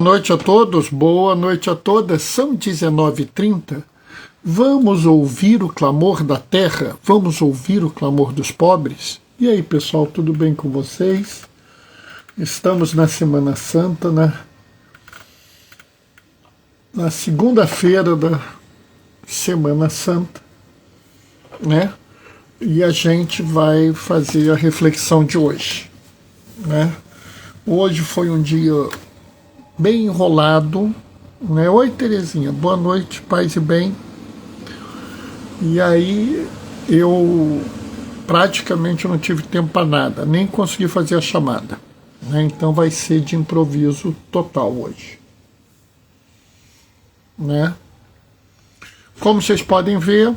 Boa noite a todos, boa noite a todas, são 19h30. Vamos ouvir o clamor da terra, vamos ouvir o clamor dos pobres. E aí, pessoal, tudo bem com vocês? Estamos na Semana Santa, na segunda-feira da Semana Santa, né? E a gente vai fazer a reflexão de hoje, né? Hoje foi um dia bem enrolado, né? Oi, Terezinha, boa noite, paz e bem. E aí eu praticamente não tive tempo para nada, nem consegui fazer a chamada, né? Então vai ser de improviso total hoje, né? Como vocês podem ver,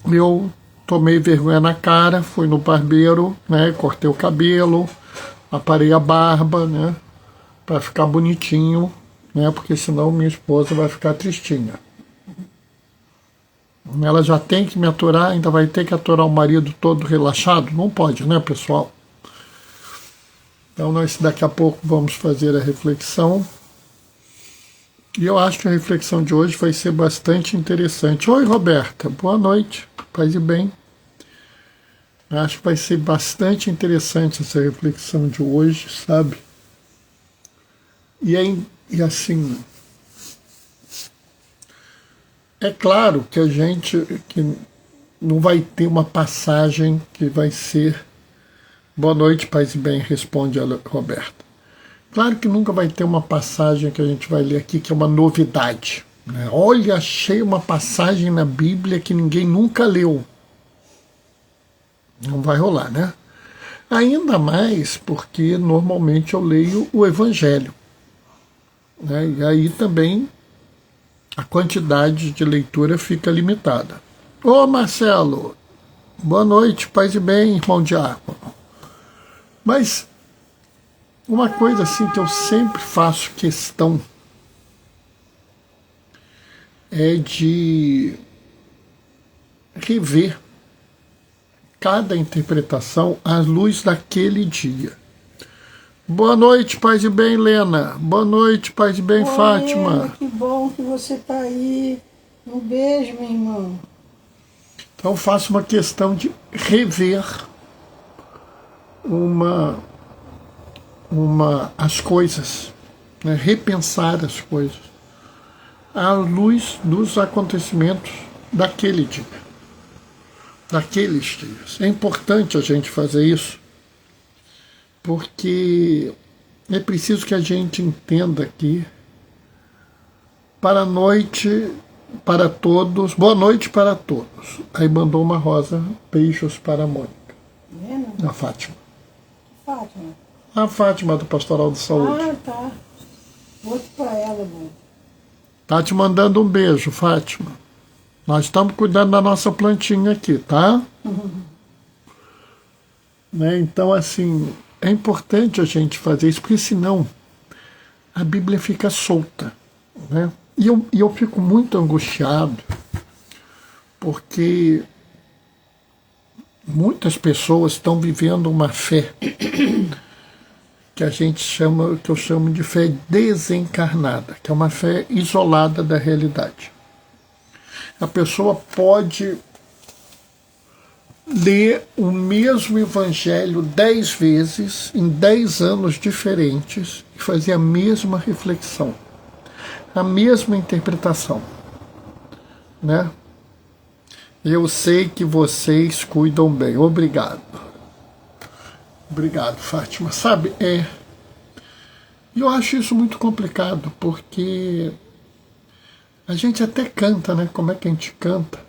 eu tomei vergonha na cara, fui no barbeiro, né? Cortei o cabelo, aparei a barba, né? Para ficar bonitinho, né? Porque senão minha esposa vai ficar tristinha. Ela já tem que me aturar, ainda vai ter que aturar o marido todo relaxado? Não pode, né, pessoal? Então nós daqui a pouco vamos fazer a reflexão. E eu acho que a reflexão de hoje vai ser bastante interessante. Oi, Roberta, boa noite, paz e bem. Acho que vai ser bastante interessante essa reflexão de hoje, sabe? E assim, é claro que a gente que não vai ter uma passagem que vai ser boa noite, paz e bem, responde a Roberta. Claro que nunca vai ter uma passagem que a gente vai ler aqui que é uma novidade, né? Olha, achei uma passagem na Bíblia que ninguém nunca leu. Não vai rolar, né? Ainda mais porque normalmente eu leio o Evangelho, né? E aí também a quantidade de leitura fica limitada. Ô Marcelo, boa noite, paz e bem, irmão diácono. Mas uma coisa assim que eu sempre faço questão é de rever cada interpretação à luz daquele dia. Boa noite, paz e bem, Lena. Boa noite, paz e bem, oi, Fátima. Helena, que bom que você está aí. Um beijo, meu irmão. Então faço uma questão de rever as coisas, né? Repensar as coisas à luz dos acontecimentos daquele dia, daqueles dias. É importante a gente fazer isso, porque é preciso que a gente entenda que para a noite, para todos, boa noite para todos. Aí mandou uma rosa, beijos para a Mônica. Helena? A Fátima. Fátima. A Fátima do Pastoral de Saúde. Ah, tá. Outro para ela, amor. Tá te mandando um beijo, Fátima. Nós estamos cuidando da nossa plantinha aqui, tá? Né? Então, assim, é importante a gente fazer isso, porque senão a Bíblia fica solta, né? E eu fico muito angustiado, porque muitas pessoas estão vivendo uma fé que a gente chama, que eu chamo de fé desencarnada, que é uma fé isolada da realidade. A pessoa pode ler o mesmo evangelho 10 vezes, em 10 anos diferentes, e fazer a mesma reflexão, a mesma interpretação, né? Eu sei que vocês cuidam bem. Obrigado. Obrigado, Fátima. Sabe, eu acho isso muito complicado, porque a gente até canta, né? Como é que a gente canta?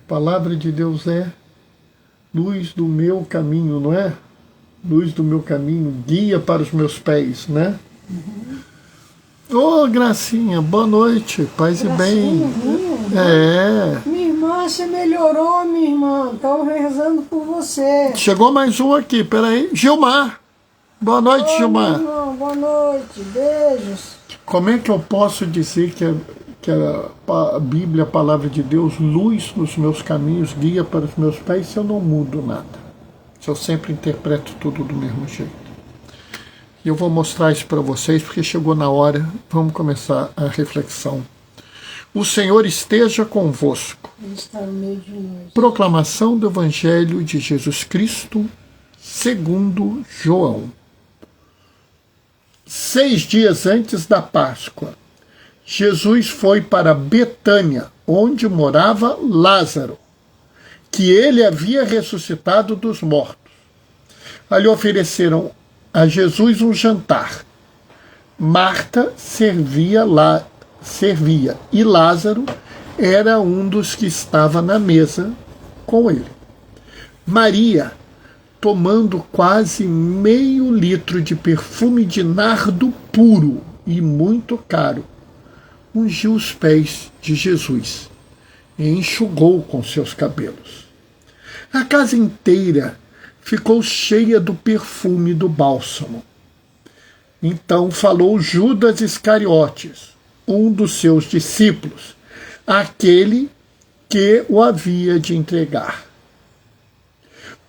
Palavra de Deus é luz do meu caminho, não é? Luz do meu caminho, guia para os meus pés, né? Ô, Gracinha, boa noite, paz e bem. Minha irmã, você melhorou, minha irmã. Estão rezando por você. Chegou mais um aqui, peraí. Gilmar. Boa noite, Gilmar. Meu irmão, boa noite, beijos. Como é que eu posso dizer que a Bíblia, a palavra de Deus, luz nos meus caminhos, guia para os meus pés, se eu não mudo nada? Se eu sempre interpreto tudo do mesmo jeito? Eu vou mostrar isso para vocês, porque chegou na hora. Vamos começar a reflexão. O Senhor esteja convosco. Ele está no meio de nós. Proclamação do Evangelho de Jesus Cristo, segundo João. 6 dias antes da Páscoa, Jesus foi para Betânia, onde morava Lázaro, que ele havia ressuscitado dos mortos. Ali ofereceram a Jesus um jantar. Marta servia e Lázaro era um dos que estava na mesa com ele. Maria, tomando quase meio litro de perfume de nardo puro e muito caro, ungiu os pés de Jesus e enxugou com seus cabelos. A casa inteira ficou cheia do perfume do bálsamo. Então falou Judas Iscariotes, um dos seus discípulos, aquele que o havia de entregar.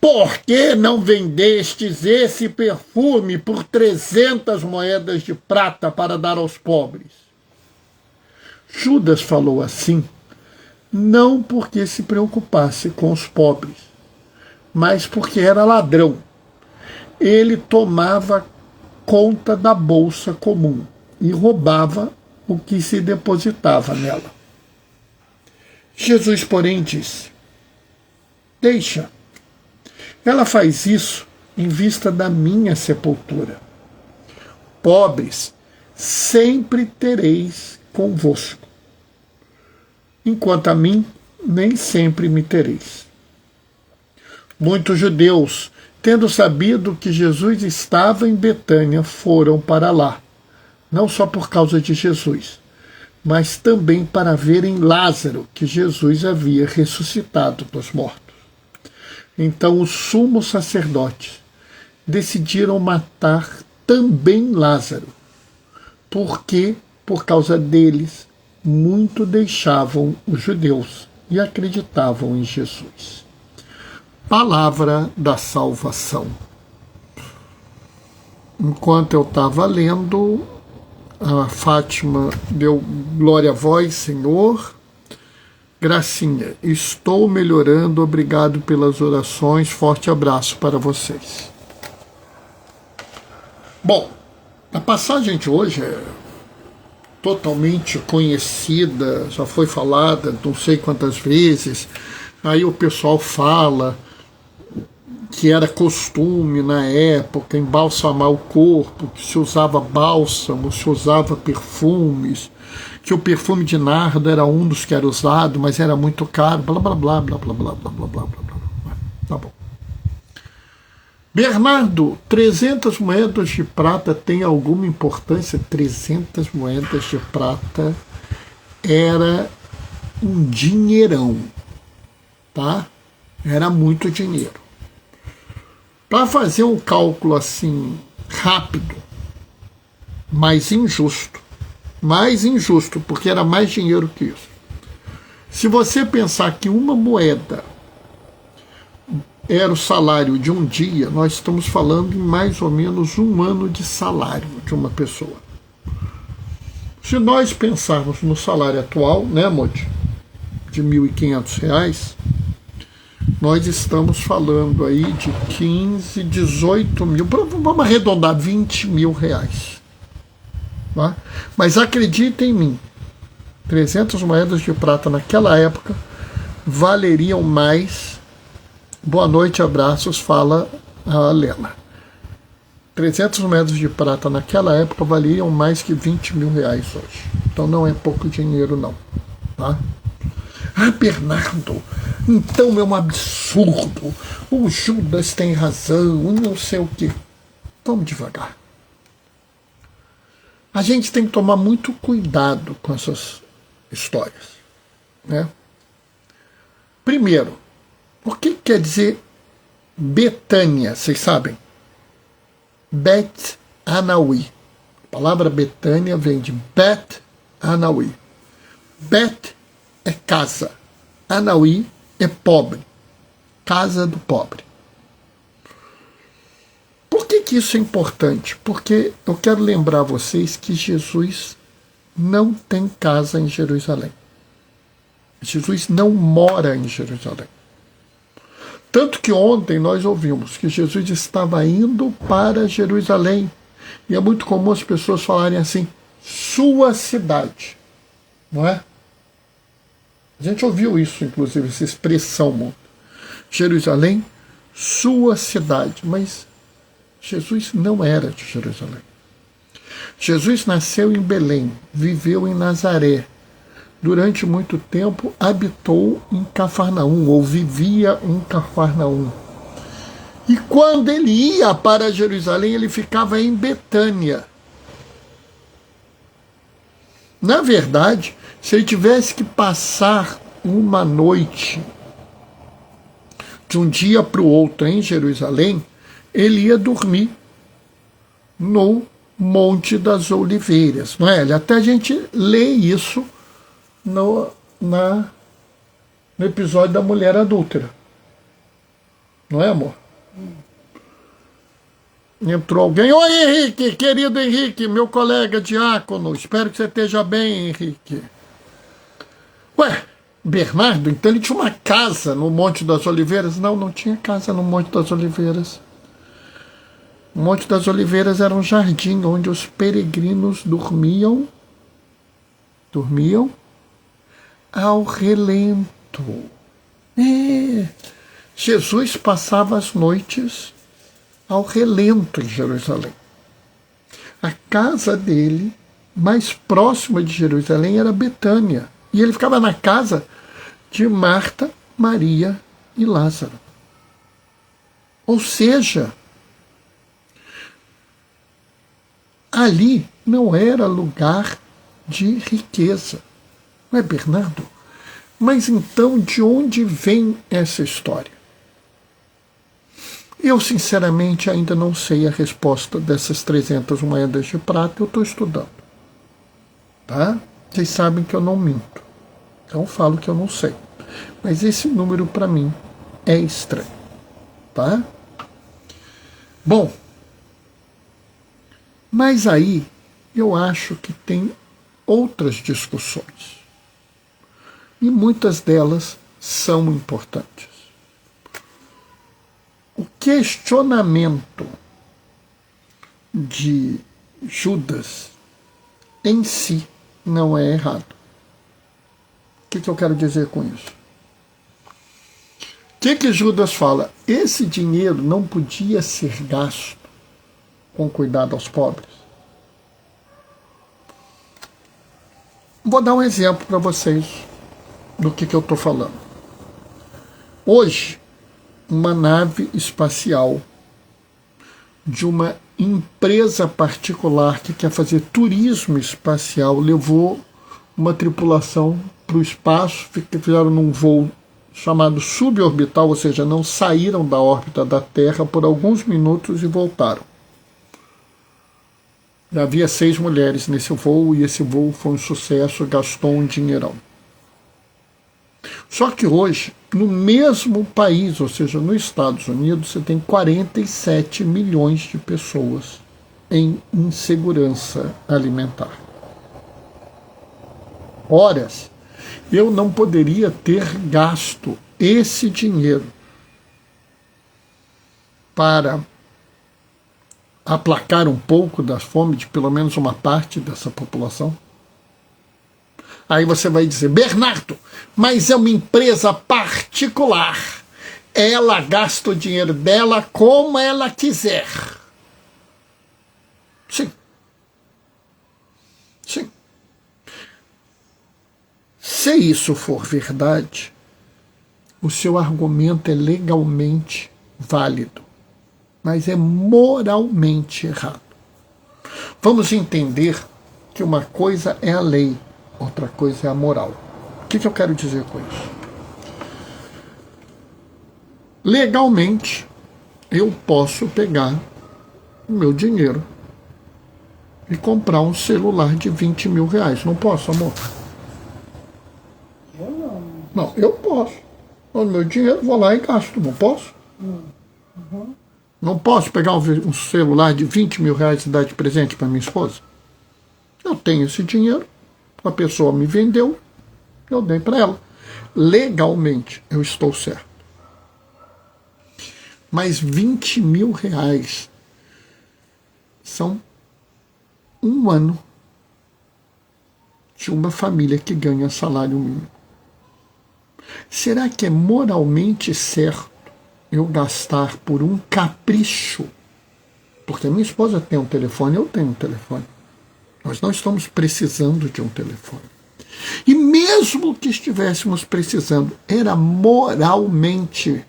Por que não vendestes esse perfume por 300 moedas de prata para dar aos pobres? Judas falou assim, não porque se preocupasse com os pobres, mas porque era ladrão. Ele tomava conta da bolsa comum e roubava o que se depositava nela. Jesus, porém, disse, deixa. Ela faz isso em vista da minha sepultura. Pobres sempre tereis convosco, enquanto a mim nem sempre me tereis. Muitos judeus, tendo sabido que Jesus estava em Betânia, foram para lá, não só por causa de Jesus, mas também para verem Lázaro, que Jesus havia ressuscitado dos mortos. Então os sumos sacerdotes decidiram matar também Lázaro, porque, por causa deles, muito deixavam os judeus e acreditavam em Jesus. Palavra da salvação. Enquanto eu estava lendo, a Fátima deu glória a vós, Senhor. Gracinha, estou melhorando, obrigado pelas orações, forte abraço para vocês. Bom, a passagem de hoje é totalmente conhecida, já foi falada não sei quantas vezes, aí o pessoal fala que era costume na época embalsamar o corpo, que se usava bálsamo, se usava perfumes, que o perfume de nardo era um dos que era usado, mas era muito caro, blá blá blá blá blá blá blá blá blá blá. Tá bom. Bernardo, 300 moedas de prata tem alguma importância? 300 moedas de prata era um dinheirão, tá? Era muito dinheiro. Para fazer um cálculo assim rápido, mas injusto, porque era mais dinheiro que isso. Se você pensar que uma moeda era o salário de um dia, nós estamos falando em mais ou menos 1 ano de salário de uma pessoa. Se nós pensarmos no salário atual, né, Modi, de R$ 1.500, nós estamos falando aí de 15, 18 mil, vamos arredondar, 20 mil reais. Tá? Mas acredita em mim, 300 moedas de prata naquela época valeriam mais. Boa noite, abraços, fala a Lela. 300 moedas de prata naquela época valeriam mais que 20 mil reais hoje. Então não é pouco dinheiro não. Tá? Ah, Bernardo, então é um absurdo. O Judas tem razão, não sei o quê. Vamos devagar. A gente tem que tomar muito cuidado com essas histórias, né? Primeiro, o que quer dizer Betânia, vocês sabem? Bet Anaui. A palavra Betânia vem de Bet Anaui. Bet é casa. Anaui é pobre. Casa do pobre. Por que que isso é importante? Porque eu quero lembrar vocês que Jesus não tem casa em Jerusalém. Jesus não mora em Jerusalém. Tanto que ontem nós ouvimos que Jesus estava indo para Jerusalém. E é muito comum as pessoas falarem assim, sua cidade. Não é? A gente ouviu isso, inclusive, essa expressão. Jerusalém, sua cidade. Mas Jesus não era de Jerusalém. Jesus nasceu em Belém, viveu em Nazaré. Durante muito tempo habitou em Cafarnaum, ou vivia em Cafarnaum. E quando ele ia para Jerusalém, ele ficava em Betânia. Na verdade, se ele tivesse que passar uma noite de um dia para o outro em Jerusalém, ele ia dormir no Monte das Oliveiras. Não é? Até a gente lê isso no episódio da mulher adúltera. Não é, amor? Entrou alguém. Oi, Henrique, querido Henrique, meu colega diácono. Espero que você esteja bem, Henrique. Ué, Bernardo, então ele tinha uma casa no Monte das Oliveiras? Não, não tinha casa no Monte das Oliveiras. O Monte das Oliveiras era um jardim onde os peregrinos dormiam ao relento. Jesus passava as noites ao relento em Jerusalém. A casa dele, mais próxima de Jerusalém, era Betânia. E ele ficava na casa de Marta, Maria e Lázaro. Ou seja, ali não era lugar de riqueza. Não é, Bernardo? Mas então, de onde vem essa história? Eu, sinceramente, ainda não sei a resposta dessas 300 moedas de prata. Eu estou estudando. Tá? Vocês sabem que eu não minto. Então, eu falo que eu não sei. Mas esse número, para mim, é estranho. Tá? Bom, mas aí eu acho que tem outras discussões. E muitas delas são importantes. O questionamento de Judas em si não é errado. O que eu quero dizer com isso? O que Judas fala? Esse dinheiro não podia ser gasto com cuidado aos pobres. Vou dar um exemplo para vocês do que eu estou falando. Hoje, uma nave espacial de uma empresa particular que quer fazer turismo espacial levou uma tripulação para o espaço, fizeram num voo chamado suborbital, ou seja, não saíram da órbita da Terra por alguns minutos e voltaram. Havia 6 mulheres nesse voo e esse voo foi um sucesso, gastou um dinheirão. Só que hoje, no mesmo país, ou seja, nos Estados Unidos, você tem 47 milhões de pessoas em insegurança alimentar. Ora, eu não poderia ter gasto esse dinheiro para aplacar um pouco da fome de pelo menos uma parte dessa população? Aí você vai dizer, Bernardo, mas é uma empresa particular. Ela gasta o dinheiro dela como ela quiser. Sim. Sim. Se isso for verdade, o seu argumento é legalmente válido, mas é moralmente errado. Vamos entender que uma coisa é a lei, outra coisa é a moral. O que eu quero dizer com isso? Legalmente, eu posso pegar o meu dinheiro e comprar um celular de 20 mil reais. Não posso, amor? Eu não. Não, eu posso. O meu dinheiro, vou lá e gasto. Não posso? Uhum. Não posso pegar um celular de 20 mil reais e dar de presente para minha esposa? Eu tenho esse dinheiro, a pessoa me vendeu, eu dei para ela. Legalmente, eu estou certo. Mas 20 mil reais são um ano de uma família que ganha salário mínimo. Será que é moralmente certo eu gastar por um capricho? Porque a minha esposa tem um telefone, eu tenho um telefone. Nós não estamos precisando de um telefone. E mesmo que estivéssemos precisando, era moralmente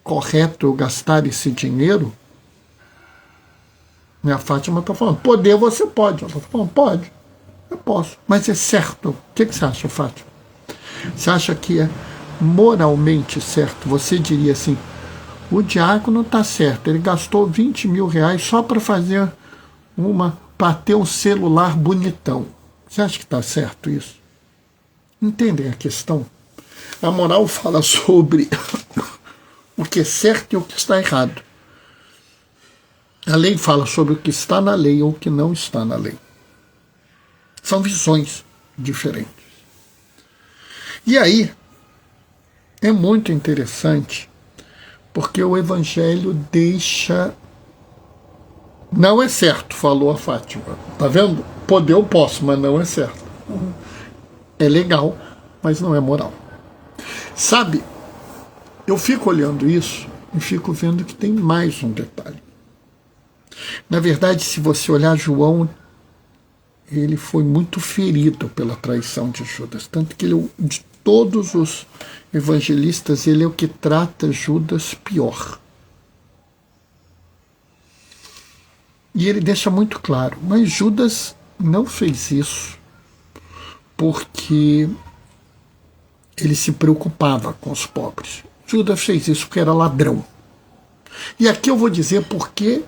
correto eu gastar esse dinheiro? A Fátima está falando, poder você pode. Ela está falando, pode, eu posso. Mas é certo. O que você acha, Fátima? Você acha que é moralmente certo? Você diria assim, o diácono está certo, ele gastou 20 mil reais só para fazer para ter um celular bonitão. Você acha que está certo isso? Entendem a questão? A moral fala sobre o que é certo e o que está errado. A lei fala sobre o que está na lei ou o que não está na lei. São visões diferentes. E aí, é muito interessante, porque o Evangelho deixa... Não é certo, falou a Fátima. Tá vendo? Poder eu posso, mas não é certo. É legal, mas não é moral. Sabe, eu fico olhando isso e fico vendo que tem mais um detalhe. Na verdade, se você olhar João, ele foi muito ferido pela traição de Judas. Tanto que ele, de todos os evangelistas, ele é o que trata Judas pior. E ele deixa muito claro, mas Judas não fez isso porque ele se preocupava com os pobres. Judas fez isso porque era ladrão. E aqui eu vou dizer por que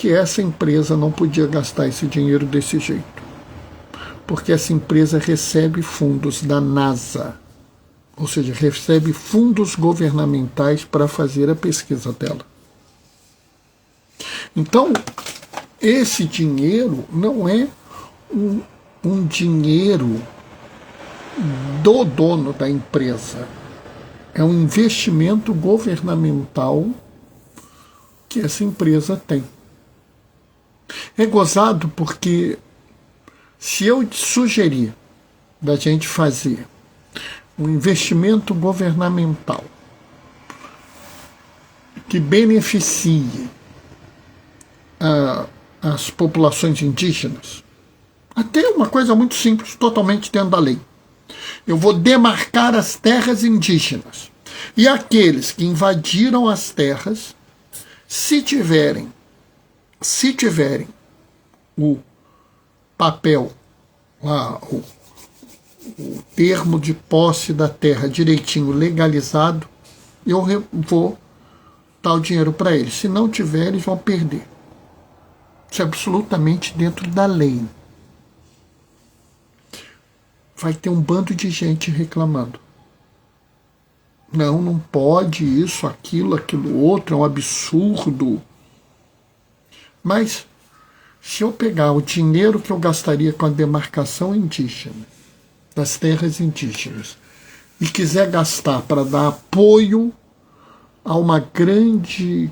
essa empresa não podia gastar esse dinheiro desse jeito. Porque essa empresa recebe fundos da NASA, ou seja, recebe fundos governamentais para fazer a pesquisa dela. Então, esse dinheiro não é um dinheiro do dono da empresa. É um investimento governamental que essa empresa tem. É gozado porque se eu sugerir da gente fazer um investimento governamental que beneficie as populações indígenas, até uma coisa muito simples, totalmente dentro da lei. Eu vou demarcar as terras indígenas. E aqueles que invadiram as terras, se tiverem o papel, o termo de posse da terra direitinho legalizado, eu vou dar o dinheiro para eles. Se não tiver, eles vão perder. Isso é absolutamente dentro da lei. Vai ter um bando de gente reclamando. Não pode isso, aquilo outro, é um absurdo. Mas, se eu pegar o dinheiro que eu gastaria com a demarcação indígena, das terras indígenas, e quiser gastar para dar apoio a uma grande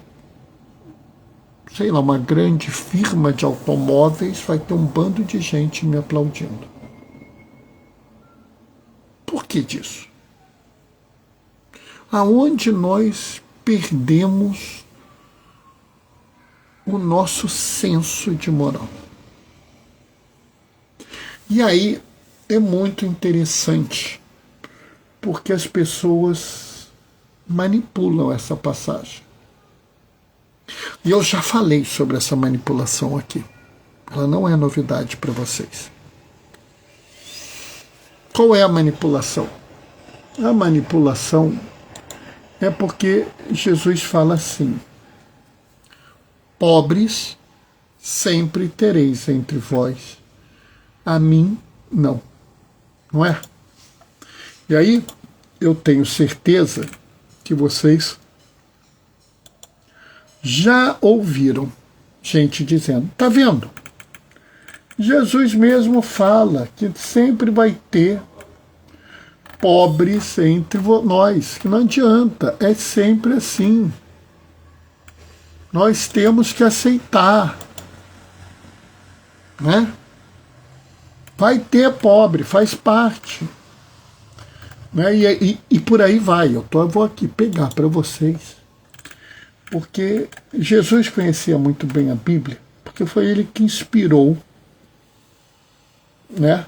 firma de automóveis, vai ter um bando de gente me aplaudindo. Por que disso? Aonde nós perdemos o nosso senso de moral? E aí é muito interessante, porque as pessoas manipulam essa passagem. E eu já falei sobre essa manipulação aqui. Ela não é novidade para vocês. Qual é a manipulação? A manipulação é porque Jesus fala assim: pobres sempre tereis entre vós, a mim não. Não é? E aí eu tenho certeza que vocês Já ouviram gente dizendo, tá vendo? Jesus mesmo fala que sempre vai ter pobres entre nós, que não adianta, é sempre assim. Nós temos que aceitar, né? Vai ter pobre, faz parte. Né? E por aí vai. Eu vou aqui pegar para vocês, porque Jesus conhecia muito bem a Bíblia, porque foi ele que inspirou, né?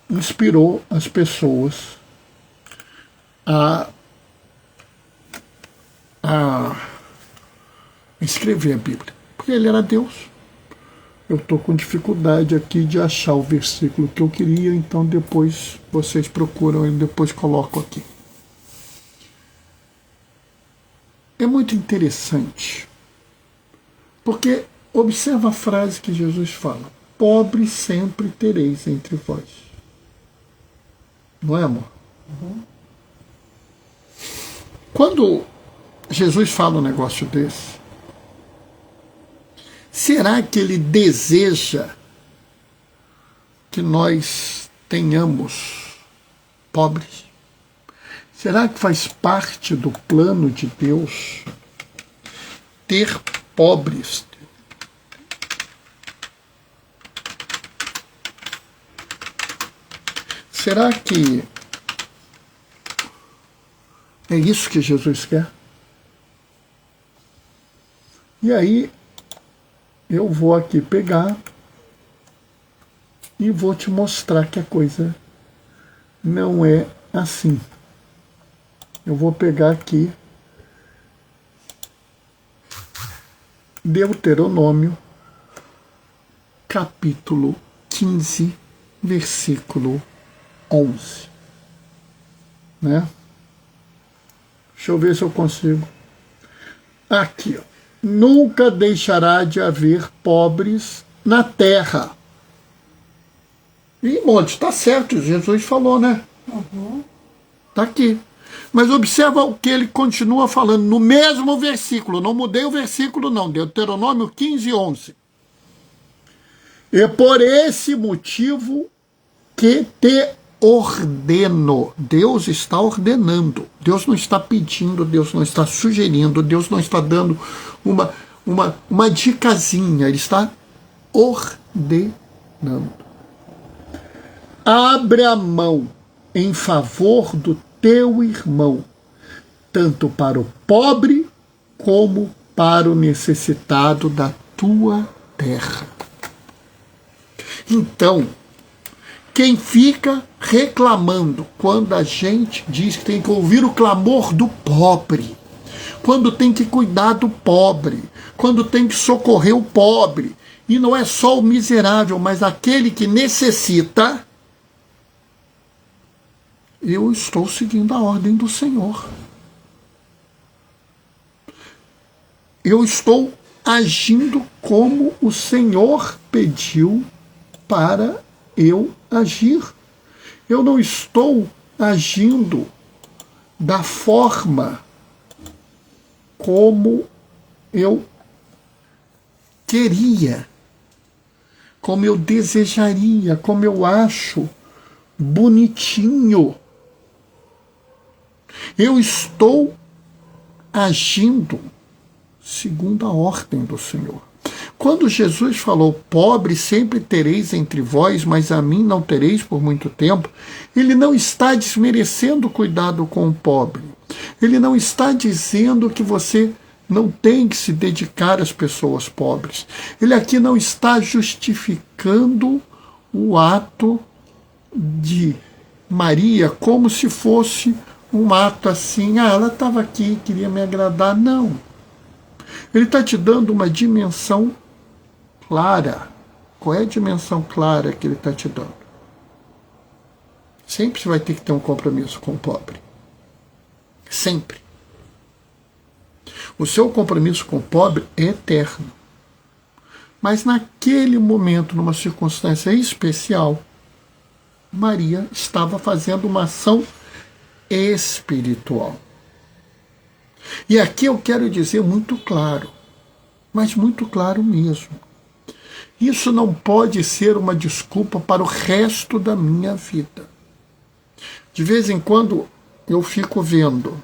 Inspirou as pessoas a escrever a Bíblia, porque ele era Deus. Eu estou com dificuldade aqui de achar o versículo que eu queria, então depois vocês procuram e depois coloco aqui. É muito interessante, porque observa a frase que Jesus fala: pobre sempre tereis entre vós. Não é, amor? Uhum. Quando Jesus fala um negócio desse, será que ele deseja que nós tenhamos pobres? Será que faz parte do plano de Deus ter pobres? Será que é isso que Jesus quer? E aí, eu vou aqui pegar e vou te mostrar que a coisa não é assim. Eu vou pegar aqui Deuteronômio, capítulo 15, versículo 11. Né? Deixa eu ver se eu consigo. Aqui, ó. Nunca deixará de haver pobres na terra. E, monte, está certo, Jesus falou, né? Uhum. Está aqui. Mas observa o que ele continua falando no mesmo versículo. Não mudei o versículo, não. Deuteronômio 15, 11. E por esse motivo que te ordeno. Deus está ordenando. Deus não está pedindo, Deus não está sugerindo, Deus não está dando uma dicasinha. Ele está ordenando. Abre a mão em favor do teu irmão, tanto para o pobre como para o necessitado da tua terra. Então, quem fica reclamando quando a gente diz que tem que ouvir o clamor do pobre, quando tem que cuidar do pobre, quando tem que socorrer o pobre, e não é só o miserável, mas aquele que necessita, eu estou seguindo a ordem do Senhor. Eu estou agindo como o Senhor pediu para eu agir. Eu não estou agindo da forma como eu queria, como eu desejaria, como eu acho bonitinho. Eu estou agindo segundo a ordem do Senhor. Quando Jesus falou, pobre sempre tereis entre vós, mas a mim não tereis por muito tempo, ele não está desmerecendo o cuidado com o pobre. Ele não está dizendo que você não tem que se dedicar às pessoas pobres. Ele aqui não está justificando o ato de Maria como se fosse um ato assim, ela estava aqui, queria me agradar. Não. Ele está te dando uma dimensão clara. Qual é a dimensão clara que ele está te dando? Sempre você vai ter que ter um compromisso com o pobre. Sempre. O seu compromisso com o pobre é eterno. Mas naquele momento, numa circunstância especial, Maria estava fazendo uma ação espiritual. E aqui eu quero dizer muito claro, mas muito claro mesmo. Isso não pode ser uma desculpa para o resto da minha vida. De vez em quando eu fico vendo,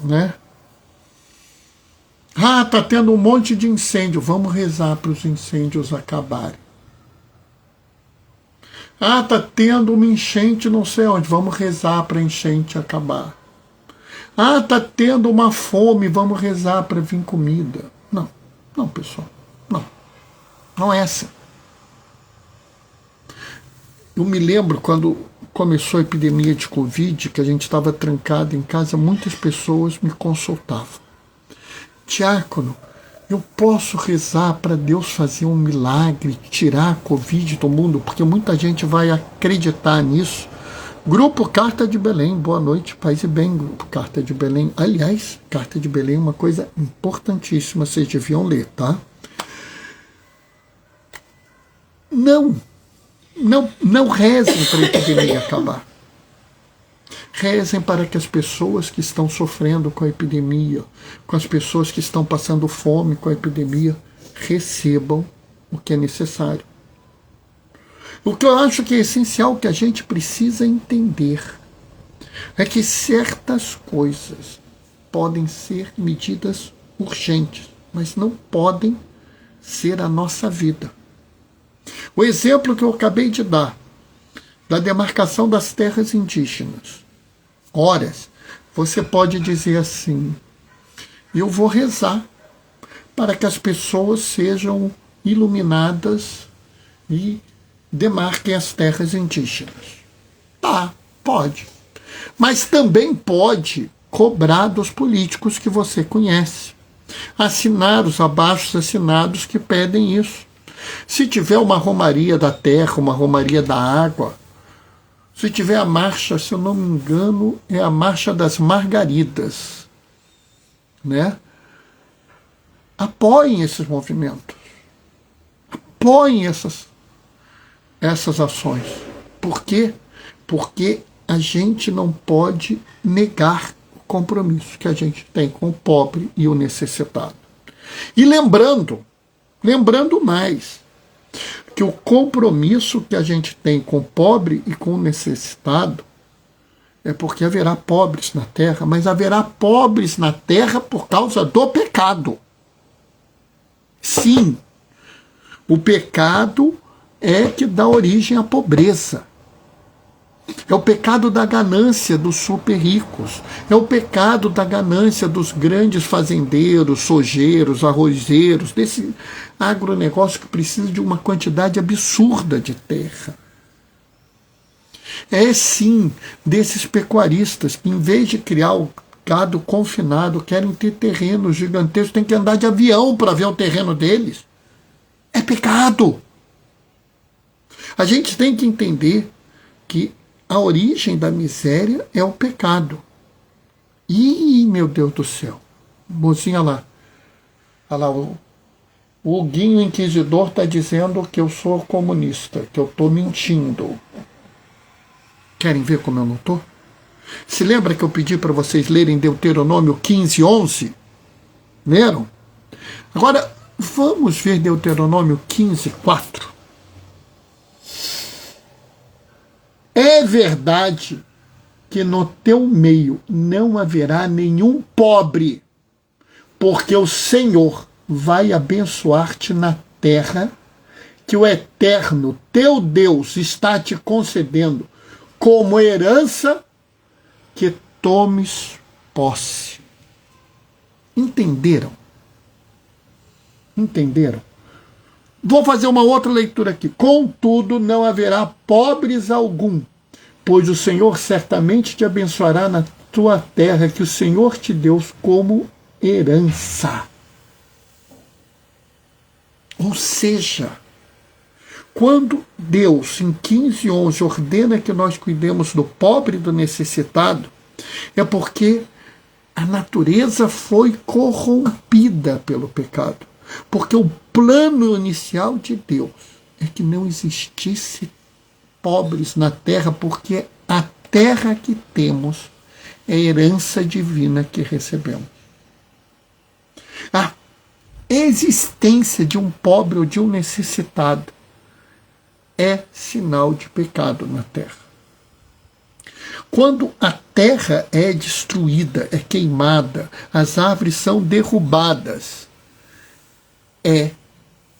né? Ah, está tendo um monte de incêndio, vamos rezar para os incêndios acabarem. Ah, está tendo uma enchente não sei onde, vamos rezar para a enchente acabar. Ah, está tendo uma fome, vamos rezar para vir comida. Não, não, pessoal, não é assim. Eu me lembro quando começou a epidemia de Covid, que a gente estava trancado em casa, muitas pessoas me consultavam. Diácono, eu posso rezar para Deus fazer um milagre, tirar a Covid do mundo, porque muita gente vai acreditar nisso. Grupo Carta de Belém, boa noite, paz e bem, Grupo Carta de Belém. Aliás, Carta de Belém é uma coisa importantíssima, vocês deviam ler, tá? Não rezem para a epidemia acabar. Rezem para que as pessoas que estão sofrendo com a epidemia, com as pessoas que estão passando fome com a epidemia, recebam o que é necessário. O que eu acho que é essencial, que a gente precisa entender, é que certas coisas podem ser medidas urgentes, mas não podem ser a nossa vida. O exemplo que eu acabei de dar, da demarcação das terras indígenas. Horas, você pode dizer assim, eu vou rezar para que as pessoas sejam iluminadas e demarquem as terras indígenas. Tá, pode. Mas também pode cobrar dos políticos que você conhece. Assinar os abaixo-assinados que pedem isso. Se tiver uma romaria da terra, uma romaria da água, se tiver a marcha, se eu não me engano, é a Marcha das Margaridas, né? Apoiem esses movimentos. Apoiem essas ações. Por quê? Porque a gente não pode negar o compromisso que a gente tem com o pobre e o necessitado. E lembrando mais, que o compromisso que a gente tem com o pobre e com o necessitado é porque haverá pobres na terra, mas haverá pobres na terra por causa do pecado. Sim, o pecado é que dá origem à pobreza. É o pecado da ganância dos super ricos. É o pecado da ganância dos grandes fazendeiros, sojeiros, arrozeiros, desse agronegócio que precisa de uma quantidade absurda de terra. É sim desses pecuaristas que, em vez de criar o gado confinado, querem ter terrenos gigantescos, tem que andar de avião para ver o terreno deles. É pecado. A gente tem que entender que a origem da miséria é o pecado. Ih, meu Deus do céu. Mozinha lá. Olha lá, o Huguinho Inquisidor está dizendo que eu sou comunista, que eu estou mentindo. Querem ver como eu não estou? Se lembra que eu pedi para vocês lerem Deuteronômio 15:11? Leram? Agora, vamos ver Deuteronômio 15:4. É verdade que no teu meio não haverá nenhum pobre, porque o Senhor vai abençoar-te na terra que o Eterno, teu Deus, está te concedendo como herança, que tomes posse. Entenderam? Entenderam? Vou fazer uma outra leitura aqui. Contudo, não haverá pobres algum, pois o Senhor certamente te abençoará na tua terra, que o Senhor te deu como herança. Ou seja, quando Deus, em 15:11, ordena que nós cuidemos do pobre e do necessitado, é porque a natureza foi corrompida pelo pecado. Porque o plano inicial de Deus é que não existisse pobres na terra, porque a terra que temos é herança divina que recebemos. A existência de um pobre ou de um necessitado é sinal de pecado na terra. Quando a terra é destruída, é queimada, as árvores são derrubadas, é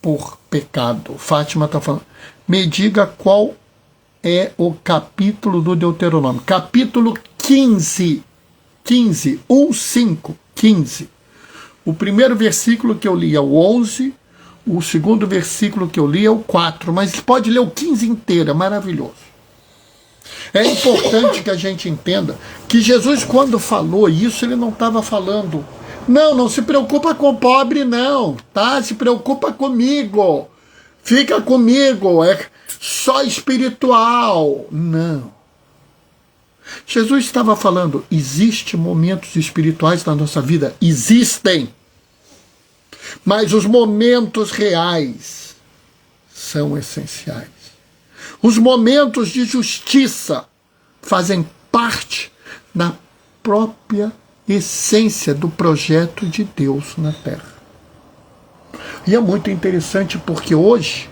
por pecado. Fátima está falando. Me diga qual é o capítulo do Deuteronômio. Capítulo 15. 15. O primeiro versículo que eu li é o 11, o segundo versículo que eu li é o 4, mas pode ler o 15 inteiro, é maravilhoso. É importante que a gente entenda que Jesus, quando falou isso, ele não estava falando, não se preocupa com o pobre não, tá? Se preocupa comigo, fica comigo, é só espiritual. Não. Jesus estava falando, existem momentos espirituais na nossa vida? Existem. Mas os momentos reais são essenciais. Os momentos de justiça fazem parte da própria essência do projeto de Deus na Terra. E é muito interessante porque hoje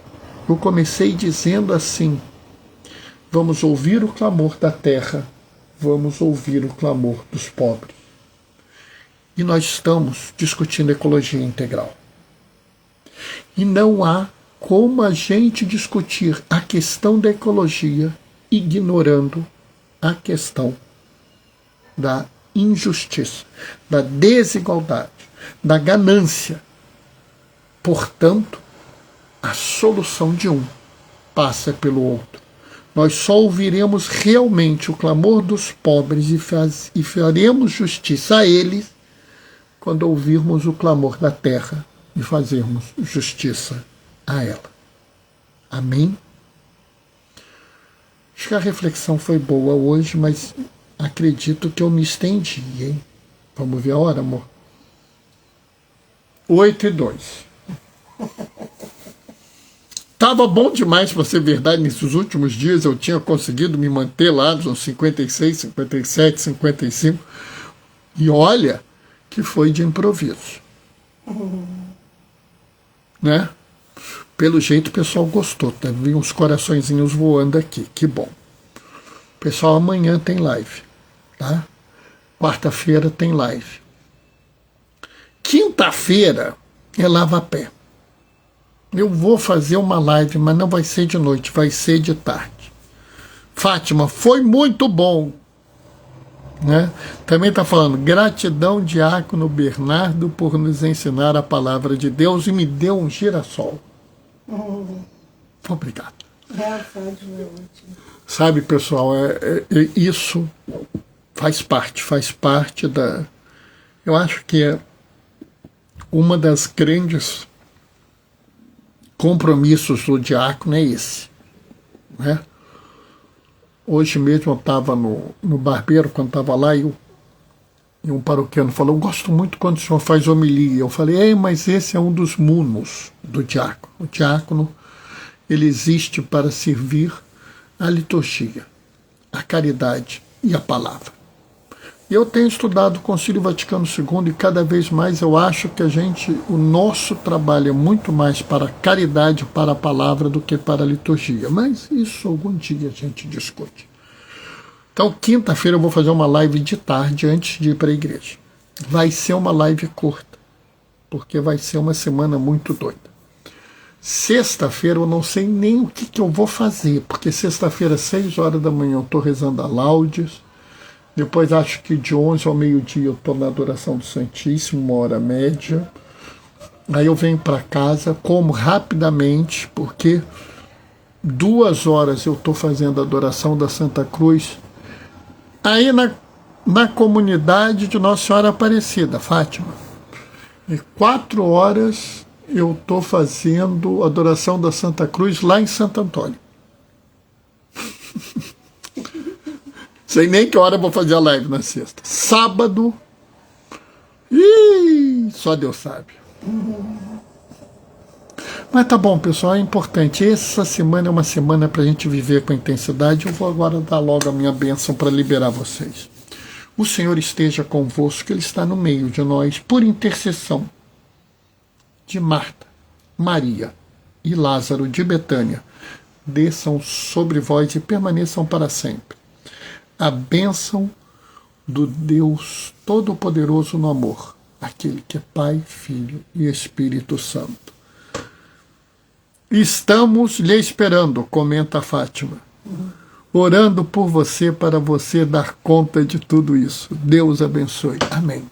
eu comecei dizendo assim, vamos ouvir o clamor da terra, vamos ouvir o clamor dos pobres. E nós estamos discutindo ecologia integral. E não há como a gente discutir a questão da ecologia ignorando a questão da injustiça, da desigualdade, da ganância. Portanto, a solução de um passa pelo outro. Nós só ouviremos realmente o clamor dos pobres e faremos justiça a eles quando ouvirmos o clamor da terra e fazermos justiça a ela. Amém? Acho que a reflexão foi boa hoje, mas acredito que eu me estendi, hein? Vamos ver a hora, amor? 8:02. Tava bom demais para ser verdade, nesses últimos dias eu tinha conseguido me manter lá nos 56, 57, 55. E olha que foi de improviso. Né? Pelo jeito o pessoal gostou, tá? Vi uns coraçõezinhos voando aqui, que bom. Pessoal, amanhã tem live, tá? Quarta-feira tem live. Quinta-feira é lava-pé. Eu vou fazer uma live, mas não vai ser de noite, vai ser de tarde. Fátima, foi muito bom. Né? Também está falando, gratidão, diácono Bernardo, por nos ensinar a palavra de Deus e me deu um girassol. Obrigado. Sabe, pessoal, isso faz parte da... Eu acho que é uma das grandes compromissos do diácono é esse. Né? Hoje mesmo eu estava no barbeiro, quando estava lá, e um paroquiano falou, eu gosto muito quando o senhor faz homilia. Eu falei, mas esse é um dos munus do diácono. O diácono, ele existe para servir a liturgia, a caridade e a palavra. Eu tenho estudado o Concílio Vaticano II e cada vez mais eu acho que o nosso trabalho é muito mais para a caridade, para a palavra, do que para a liturgia. Mas isso algum dia a gente discute. Então, quinta-feira eu vou fazer uma live de tarde antes de ir para a igreja. Vai ser uma live curta, porque vai ser uma semana muito doida. Sexta-feira eu não sei nem o que eu vou fazer, porque sexta-feira, 6 horas da manhã, eu estou rezando a laudes. Depois acho que de 11 ao meio-dia eu estou na adoração do Santíssimo, 1 hora média. Aí eu venho para casa, como rapidamente, porque 2 horas eu estou fazendo a adoração da Santa Cruz. Aí na comunidade de Nossa Senhora Aparecida, Fátima. E 4 horas eu estou fazendo a adoração da Santa Cruz lá em Santo Antônio. Sei nem que hora eu vou fazer a live na sexta. Sábado, só Deus sabe. Mas tá bom, pessoal, é importante. Essa semana é uma semana para a gente viver com intensidade. Eu vou agora dar logo a minha bênção para liberar vocês. O Senhor esteja convosco, Ele está no meio de nós, por intercessão de Marta, Maria e Lázaro de Betânia. Desçam sobre vós e permaneçam para sempre. A bênção do Deus Todo-Poderoso no amor, aquele que é Pai, Filho e Espírito Santo. Estamos lhe esperando, comenta a Fátima, orando por você, para você dar conta de tudo isso. Deus abençoe. Amém.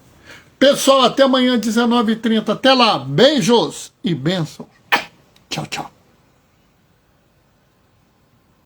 Pessoal, até amanhã, 19h30. Até lá. Beijos e bênçãos. Tchau, tchau.